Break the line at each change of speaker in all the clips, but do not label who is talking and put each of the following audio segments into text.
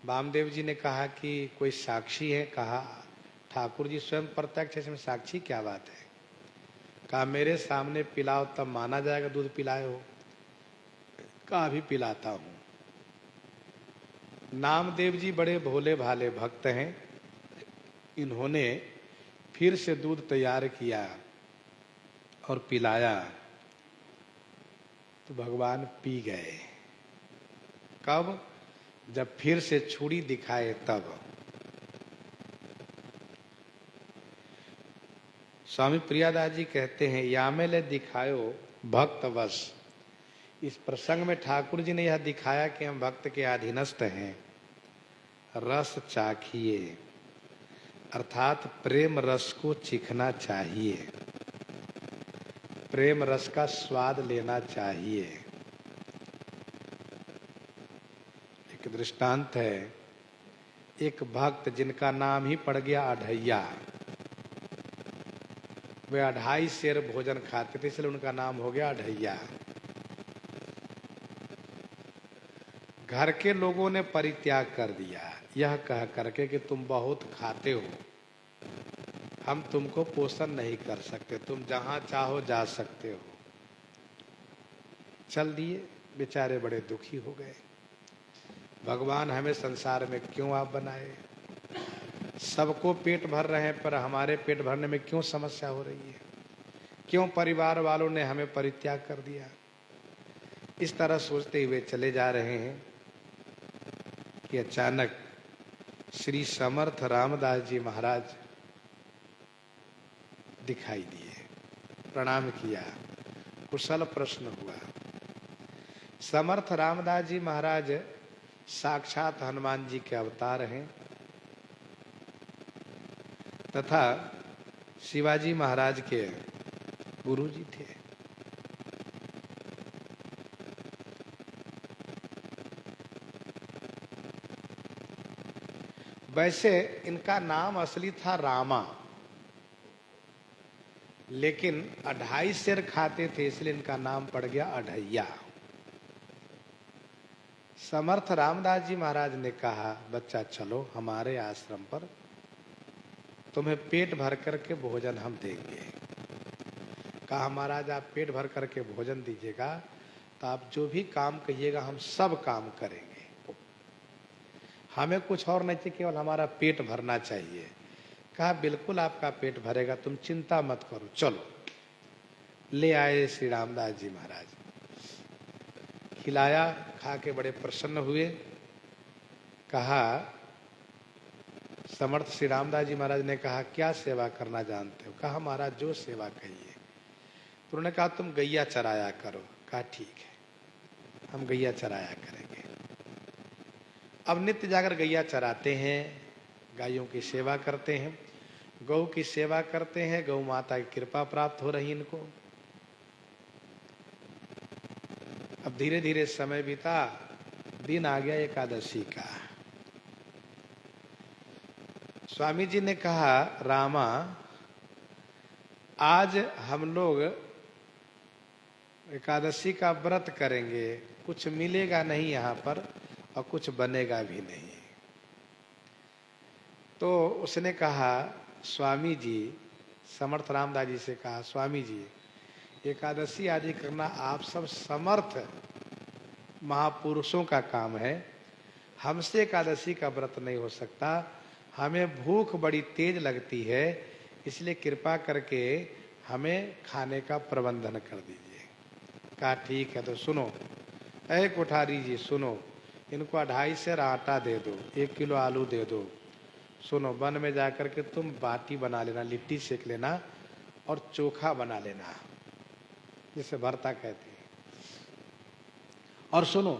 वामदेव जी ने कहा कि कोई साक्षी है? कहा ठाकुर जी स्वयं प्रत्यक्ष, इसमें साक्षी क्या बात है? कहा मेरे सामने पिलाओ तब माना जाएगा दूध पिलाए हो। कहा अभी पिलाता हूं। नामदेव जी बड़े भोले भाले भक्त हैं। इन्होंने फिर से दूध तैयार किया और पिलाया तो भगवान पी गए। कब? जब फिर से छुरी दिखाए तब। स्वामी प्रियादास जी कहते हैं यामेले दिखायो भक्त वश। इस प्रसंग में ठाकुर जी ने यह दिखाया कि हम भक्त के अधीनस्थ हैं। रस चाखिए, अर्थात प्रेम रस को चीखना चाहिए, प्रेम रस का स्वाद लेना चाहिए। एक दृष्टांत है, एक भक्त जिनका नाम ही पड़ गया अढ़ैया। वे 2.5 सेर भोजन खाते थे, इसलिए उनका नाम हो गया अढ़ैया। घर के लोगों ने परित्याग कर दिया यह कह करके कि तुम बहुत खाते हो, हम तुमको पोषण नहीं कर सकते, तुम जहां चाहो जा सकते हो। चल दिए। बेचारे बड़े दुखी हो गए। भगवान हमें संसार में क्यों आप बनाए? सबको पेट भर रहे हैं पर हमारे पेट भरने में क्यों समस्या हो रही है? क्यों परिवार वालों ने हमें परित्याग कर दिया? इस तरह सोचते हुए चले जा रहे हैं कि अचानक श्री समर्थ रामदास जी महाराज दिखाई दिए। प्रणाम किया, कुशल प्रश्न हुआ। समर्थ रामदास जी महाराज साक्षात हनुमान जी के अवतार हैं तथा शिवाजी महाराज के गुरु जी थे। वैसे इनका नाम असली था रामा, लेकिन 2.5 सेर खाते थे इसलिए इनका नाम पड़ गया अढ़ैया। समर्थ रामदास जी महाराज ने कहा बच्चा चलो हमारे आश्रम पर, तुम्हें पेट भर करके भोजन हम देंगे। कहा महाराज आप पेट भर करके भोजन दीजिएगा तो आप जो भी काम कहिएगा हम सब काम करेंगे, हमें कुछ और नहीं चाहिए, केवल हमारा पेट भरना चाहिए। कहा बिल्कुल आपका पेट भरेगा, तुम चिंता मत करो, चलो। ले आए श्री रामदास जी महाराज, खिलाया, खा के बड़े प्रसन्न हुए। कहा समर्थ श्री रामदास जी महाराज ने कहा क्या सेवा करना जानते हो? कहा महाराज जो सेवा कहिए। तो उन्होंने कहा तुम गैया चराया करो। कहा ठीक है हम गैया चराया करेंगे। अब नित्य जाकर गैया चराते हैं, गायों की सेवा करते हैं, गौ की सेवा करते हैं, गौ माता की कृपा प्राप्त हो रही इनको। अब धीरे धीरे समय बीता, दिन आ गया एकादशी का। स्वामी जी ने कहा रामा आज हम लोग एकादशी का व्रत करेंगे, कुछ मिलेगा नहीं यहाँ पर और कुछ बनेगा भी नहीं। तो उसने कहा स्वामी जी, समर्थ रामदास जी से कहा स्वामी जी एकादशी आदि करना आप सब समर्थ महापुरुषों का काम है, हमसे एकादशी का व्रत नहीं हो सकता, हमें भूख बड़ी तेज लगती है, इसलिए कृपा करके हमें खाने का प्रबंधन कर दीजिए। कहा ठीक है तो सुनो, ऐ कोठारी जी सुनो, इनको 2.5 सेर आटा दे दो, 1 किलो आलू दे दो, सुनो वन में जाकर के तुम बाटी बना लेना, लिट्टी सेक लेना और चोखा बना लेना, जिसे भरता कहते हैं। और सुनो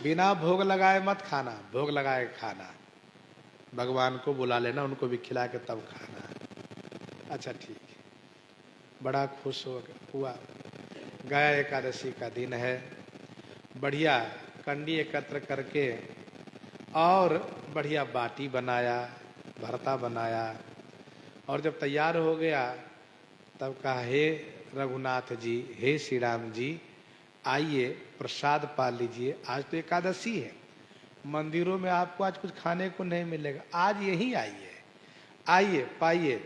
बिना भोग लगाए मत खाना, भोग लगाए खाना, भगवान को बुला लेना, उनको भी खिला के तब खाना। अच्छा ठीक है। बड़ा खुश हुआ। गया एकादशी का दिन है, बढ़िया कंडी एकत्र करके और बढ़िया बाटी बनाया, भरता बनाया, और जब तैयार हो गया तब कहा हे रघुनाथ जी, हे श्री राम जी, आइए प्रसाद पा लीजिए, आज तो एकादशी है, मंदिरों में आपको आज कुछ खाने को नहीं मिलेगा, आज यही आइए, आइए पाइए।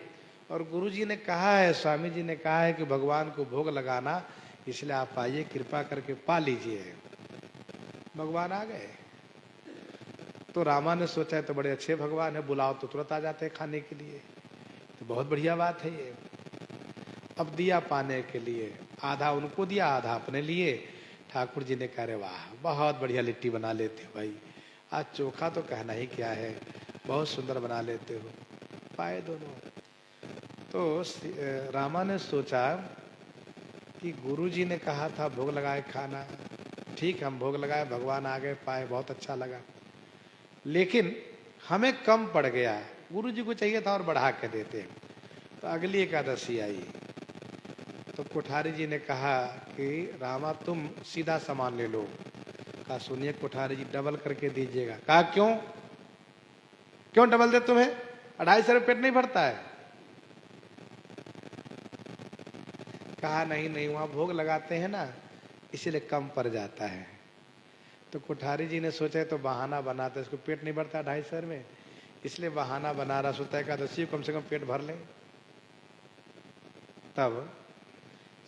और गुरु जी ने कहा है, स्वामी जी ने कहा है कि भगवान को भोग लगाना, इसलिए आप आइए, कृपा करके पा लीजिए। भगवान आ गए। तो रामा ने सोचा है तो बड़े अच्छे भगवान है, बुलाओ तो तुरंत आ जाते हैं खाने के लिए, तो बहुत बढ़िया बात है ये। अब दिया पाने के लिए, आधा उनको दिया, आधा अपने लिए। ठाकुर जी ने कहा, अरे वाह, बहुत बढ़िया लिट्टी बना लेते हो भाई, आज चोखा तो कहना ही क्या है, बहुत सुंदर बना लेते हो। पाए दोनों। तो रामा ने सोचा कि गुरु जी ने कहा था भोग लगाए खाना, ठीक, हम भोग लगाए, भगवान आ गए, पाए, बहुत अच्छा लगा, लेकिन हमें कम पड़ गया, गुरु जी को चाहिए था और बढ़ा के देते। तो अगली एकादशी आई, तो कोठारी जी ने कहा कि रामा तुम सीधा सामान ले लो। कहा सुनिए कोठारी जी, डबल करके दीजिएगा। कहा क्यों, क्यों डबल दे तुम्हें, 250 रुपये पेट नहीं भरता है। कहा नहीं नहीं, वहां भोग लगाते हैं ना, इसीलिए कम पड़ जाता है। तो कोठारी जी ने सोचा तो बहाना बनाते, इसको पेट नहीं भरता 250 में, इसलिए बहाना बना रहा, सोता है एकादशी कम से कम पेट भर लें। तब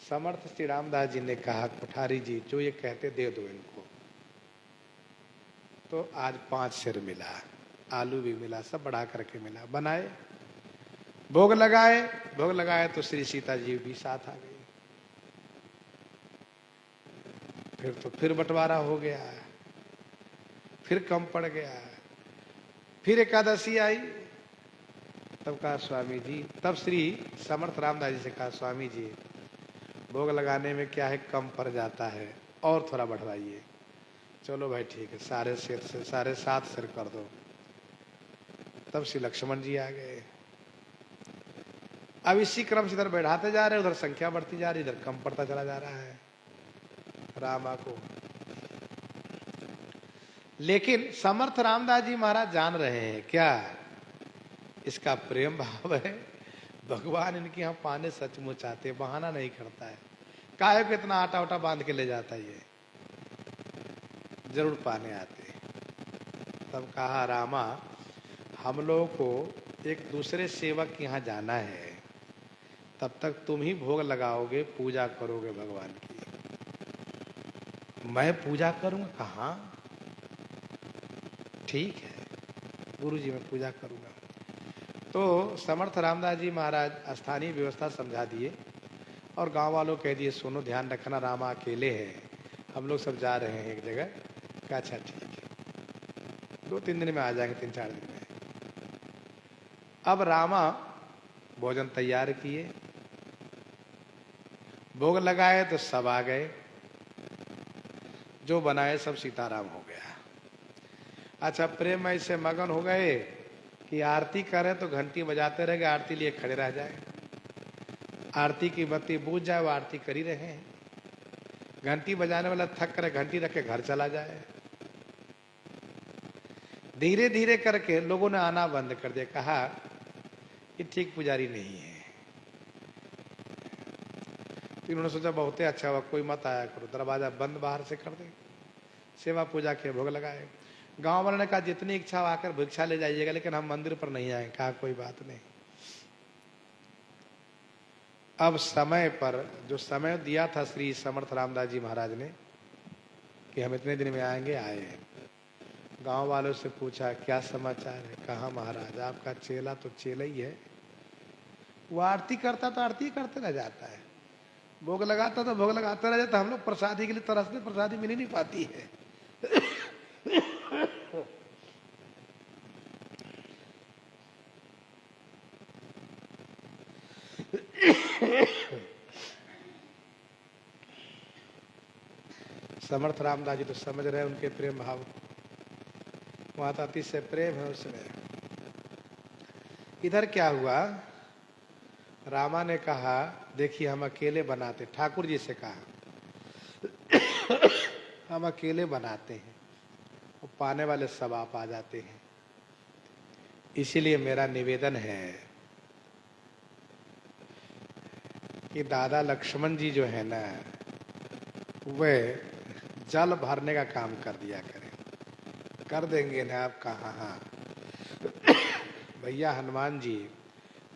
समर्थ श्री रामदास जी ने कहा, कोठारी जी जो ये कहते दे दो इनको। तो आज 5 सिर मिला, आलू भी मिला, सब बढ़ा करके मिला, बनाए, भोग लगाए। भोग लगाए तो श्री सीता जी भी साथ आ गई। फिर बंटवारा हो गया, फिर कम पड़ गया, फिर एकादशी आई। तब कहा स्वामी जी, तब श्री समर्थ रामदास जी से कहा, स्वामी जी भोग लगाने में क्या है, कम पड़ जाता है, और थोड़ा बढ़वाइए। चलो भाई ठीक है, सारे सिर से 7.5 सिर कर दो। तब श्री लक्ष्मण जी आ गए। अब इसी क्रम से इधर बढ़ाते जा रहे हैं, उधर संख्या बढ़ती जा रही, इधर कम पड़ता चला जा रहा है रामा को। लेकिन समर्थ रामदास जी महाराज जान रहे हैं क्या, इसका प्रेम भाव है, भगवान इनके यहाँ पाने सचमुच आते, बहाना नहीं करता है। काहे को इतना आटा उटा बांध के ले जाता है, ये जरूर पाने आते। तब कहा रामा, हम लोगों को एक दूसरे सेवक के यहाँ जाना है, तब तक तुम ही भोग लगाओगे, पूजा करोगे भगवान की। मैं पूजा करूंगा, कहाँ, ठीक है गुरु जी मैं पूजा करूंगा। तो समर्थ रामदास जी महाराज स्थानीय व्यवस्था समझा दिए और गांव वालों कह दिए, सुनो ध्यान रखना, रामा अकेले हैं, हम लोग सब जा रहे हैं एक जगह। कहा अच्छा ठीक है, 2-3 दिन में आ जाएंगे, 3-4 दिन में। अब रामा भोजन तैयार किए, भोग लगाए तो सब आ गए, जो बनाए सब सीताराम हो गया। अच्छा, प्रेम में ऐसे मगन हो गए कि आरती करें तो घंटी बजाते रह गए, आरती लिए खड़े रह जाए, आरती की बत्ती बुझ जाए, वो आरती कर ही रहे हैं, घंटी बजाने वाला थक कर घंटी रख के घर चला जाए। धीरे धीरे करके लोगों ने आना बंद कर दिया, कहा ये ठीक पुजारी नहीं है। तो इन्होंने सोचा बहुत ही अच्छा हुआ, कोई मत आया करो, दरवाजा बंद बाहर से कर दे। सेवा पूजा के भोग लगाए। गांव वालों ने कहा जितनी इच्छा आकर भिक्षा ले जाइएगा, लेकिन हम मंदिर पर नहीं आए। कहा कोई बात नहीं। अब समय पर जो समय दिया था श्री समर्थ रामदास जी महाराज ने कि हम इतने दिन में आएंगे, आए। गांव वालों से पूछा क्या समाचार है। कहा महाराज आपका चेला तो चेला ही है, वो आरती करता तो आरती करते रह जाता है, भोग लगाता तो भोग लगाता रह जाता, हम लोग प्रसादी के लिए तरसते, प्रसादी मिल ही नहीं पाती है। समर्थ रामदास जी तो समझ रहे उनके प्रेम भाव, वहां तो अति से प्रेम है उसमें। इधर क्या हुआ, रामा ने कहा देखिए हम अकेले बनाते, ठाकुर जी से कहा हम अकेले बनाते हैं, वो पाने वाले सब आप आ जाते हैं, इसीलिए मेरा निवेदन है कि दादा लक्ष्मण जी जो है ना, वे जल भरने का काम कर दिया करें। कर देंगे ना आप? कहा हाँ भैया हनुमान जी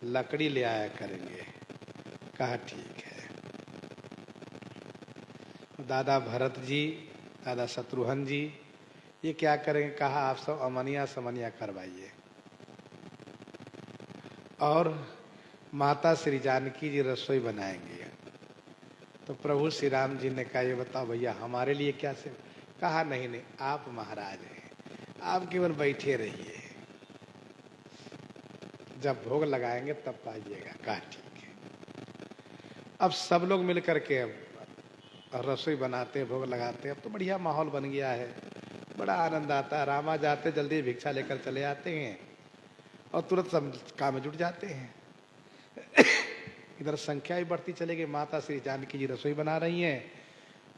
लकड़ी ले आया करेंगे। कहा ठीक है। दादा भरत जी, दादा शत्रुघ्न जी ये क्या करेंगे? कहा आप सब अमनिया समनिया करवाइए। और माता श्री जानकी जी रसोई बनाएंगे। तो प्रभु श्री राम जी ने कहा ये बताओ भैया हमारे लिए क्या से? कहा नहीं नहीं, आप महाराज हैं, आप केवल बैठे रहिए, जब भोग लगाएंगे तब पाइएगा। कहा ठीक है। अब सब लोग मिल करके अब रसोई बनाते, भोग लगाते। अब तो बढ़िया माहौल बन गया है, बड़ा आनंद आता है। रामा जाते जल्दी भिक्षा लेकर चले आते हैं और तुरंत सब काम में जुट जाते हैं। इधर संख्या भी बढ़ती चली गई। माता श्री जानकी जी रसोई बना रही हैं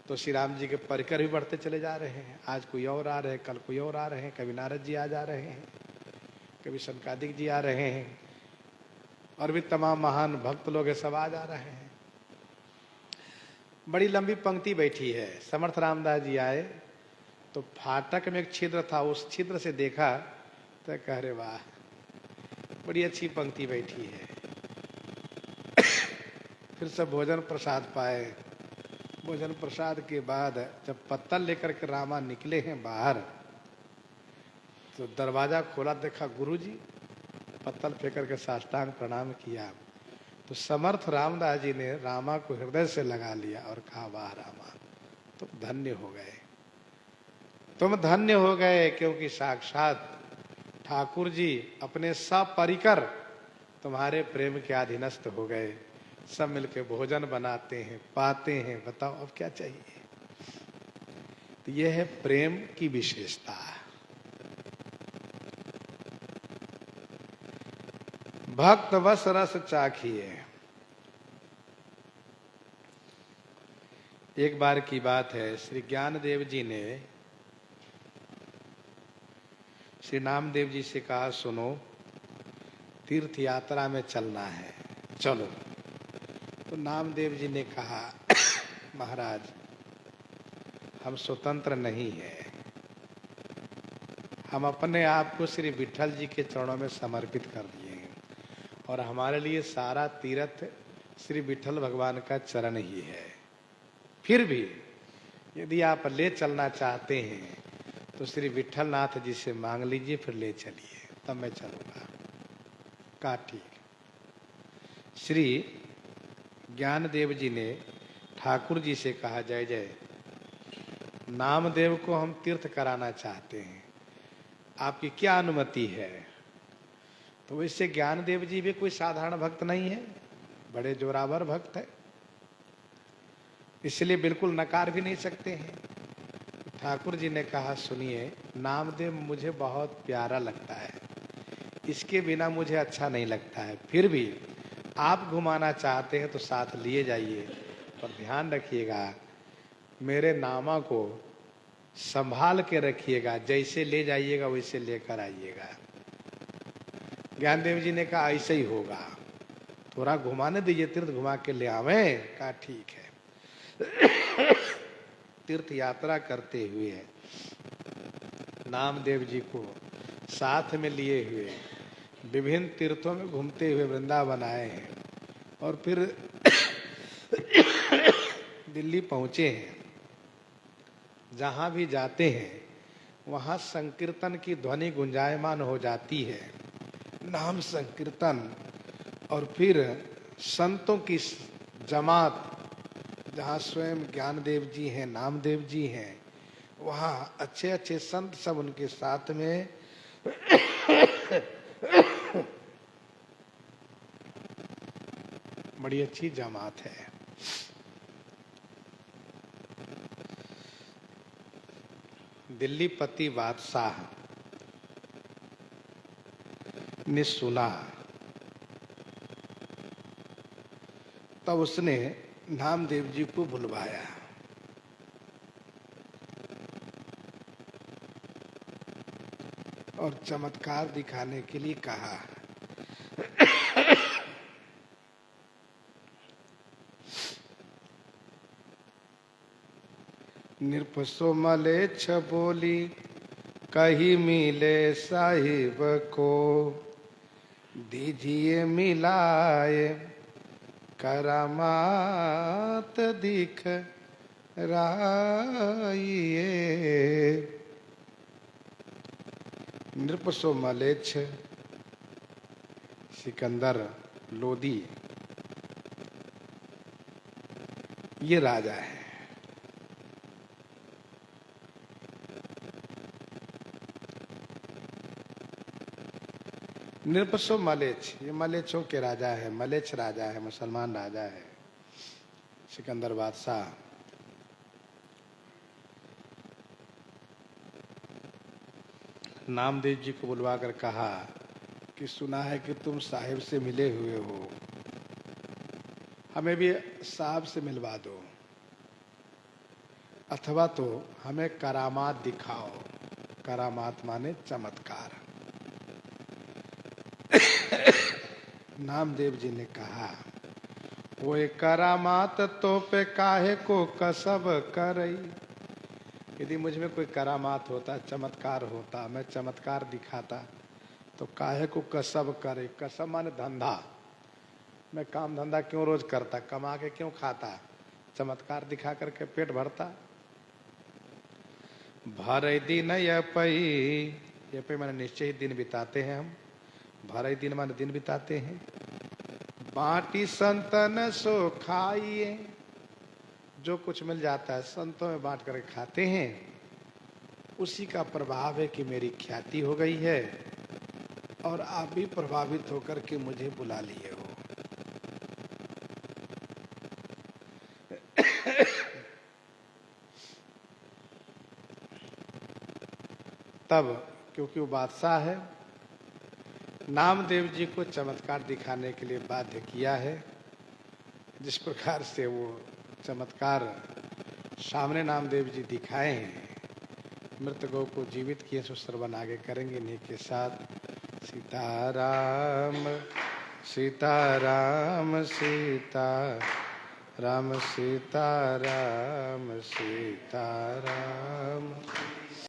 तो श्री राम जी के परिकर भी बढ़ते चले जा रहे हैं। आज कोई और आ रहे हैं, कल कोई और आ रहे हैं, कभी नारद जी आ जा रहे हैं, कभी सनकादिक जी आ रहे हैं, और भी तमाम महान भक्त लोग सब आ जा रहे हैं। बड़ी लंबी पंक्ति बैठी है। समर्थ रामदास जी आए तो फाटक में एक छिद्र था, उस छिद्र से देखा तो कह रहे वाह बड़ी अच्छी पंक्ति बैठी है। फिर सब भोजन प्रसाद पाए। भोजन प्रसाद के बाद जब पत्तल लेकर के रामा निकले हैं बाहर तो दरवाजा खोला, देखा गुरुजी। पत्तल फेंक करके साष्टांग प्रणाम किया तो समर्थ रामदास जी ने रामा को हृदय से लगा लिया और कहा वाह रामा तुम धन्य हो गए, तुम धन्य हो गए, क्योंकि साक्षात ठाकुर जी अपने सपरिकर तुम्हारे प्रेम के अधीनस्थ हो गए। सब मिलके भोजन बनाते हैं, पाते हैं, बताओ अब क्या चाहिए। तो यह है प्रेम की विशेषता। भक्त वस रस चाखिए। एक बार की बात है, श्री ज्ञानदेव जी ने श्री नामदेव जी से कहा सुनो तीर्थ यात्रा में चलना है, चलो। तो नामदेव जी ने कहा महाराज हम स्वतंत्र नहीं हैं, हम अपने आप को श्री विठल जी के चरणों में समर्पित कर दिए हैं और हमारे लिए सारा तीर्थ श्री विठल भगवान का चरण ही है। फिर भी यदि आप ले चलना चाहते हैं तो श्री विठल नाथ जी से मांग लीजिए, फिर ले चलिए, तब मैं चलूंगा। कहा ठीक। श्री ज्ञानदेव जी ने ठाकुर जी से कहा जय जय नामदेव को हम तीर्थ कराना चाहते हैं, आपकी क्या अनुमति है। तो इससे ज्ञानदेव जी भी कोई साधारण भक्त नहीं है, बड़े जोरावर भक्त है, इसलिए बिल्कुल नकार भी नहीं सकते हैं। ठाकुर जी ने कहा सुनिए नामदेव मुझे बहुत प्यारा लगता है, इसके बिना मुझे अच्छा नहीं लगता है, फिर भी आप घुमाना चाहते हैं तो साथ लिए जाइए, पर ध्यान रखिएगा मेरे नामा को संभाल के रखिएगा, जैसे ले जाइएगा वैसे लेकर आइएगा। ज्ञानदेव जी ने कहा ऐसे ही होगा, थोड़ा घुमाने दीजिए, तीर्थ घुमा के ले आवे। कहा ठीक है। तीर्थ यात्रा करते हुए नामदेव जी को साथ में लिए हुए विभिन्न तीर्थों में घूमते हुए वृंदावन आए हैं और फिर दिल्ली पहुंचे हैं। जहां भी जाते हैं वहां संकीर्तन की ध्वनि गुंजायमान हो जाती है, नाम संकीर्तन, और फिर संतों की जमात, जहाँ स्वयं ज्ञानदेव जी हैं, नामदेव जी हैं, वहाँ अच्छे अच्छे संत सब उनके साथ में बड़ी अच्छी जमात है। दिल्ली पति बादशाह ने सुना, तब उसने नामदेव जी को बुलवाया। और चमत्कार दिखाने के लिए कहा नृप सोमले छ बोली कहीं मिले साहिब को दीजिए मिलाए, करामात दिख राइए। नृपसो मलेच्छ सिकंदर लोदी ये राजा है। नृपसो मलेच्छ, ये मलेच्छों के राजा है, मलेच्छ राजा है, मुसलमान राजा है सिकंदर बादशाह। नामदेव जी को बुलवा कर कहा कि सुना है कि तुम साहिब से मिले हुए हो, हमें भी साहब से मिलवा दो, अथवा तो हमें करामात दिखाओ। करामात माने चमत्कार। नामदेव जी ने कहा वो करामात तो पे काहे को कसब करई। यदि मुझ में कोई करामात होता, चमत्कार होता, मैं चमत्कार दिखाता तो काहे को कसब करे। कसब माने धंधा। मैं काम धंधा क्यों रोज करता, कमा के क्यों खाता, चमत्कार दिखा करके पेट भरता। भर दिन यपई, यपई माने निश्चय ही दिन बिताते हैं हम, भर दिन माने दिन बिताते हैं। बाटी संतन सो खाइए, जो कुछ मिल जाता है संतों में बांट कर खाते हैं। उसी का प्रभाव है कि मेरी ख्याति हो गई है और आप भी प्रभावित होकर के मुझे बुला लिए हो। तब क्योंकि वो बादशाह है, नामदेव जी को चमत्कार दिखाने के लिए बाध्य किया है। जिस प्रकार से वो चमत्कार सामने नामदेव जी दिखाए हैं, मृतकों को जीवित किए, सो श्रवण आगे करेंगे इन्हीं के साथ। सीताराम सीताराम सीता राम सीताराम सीताराम।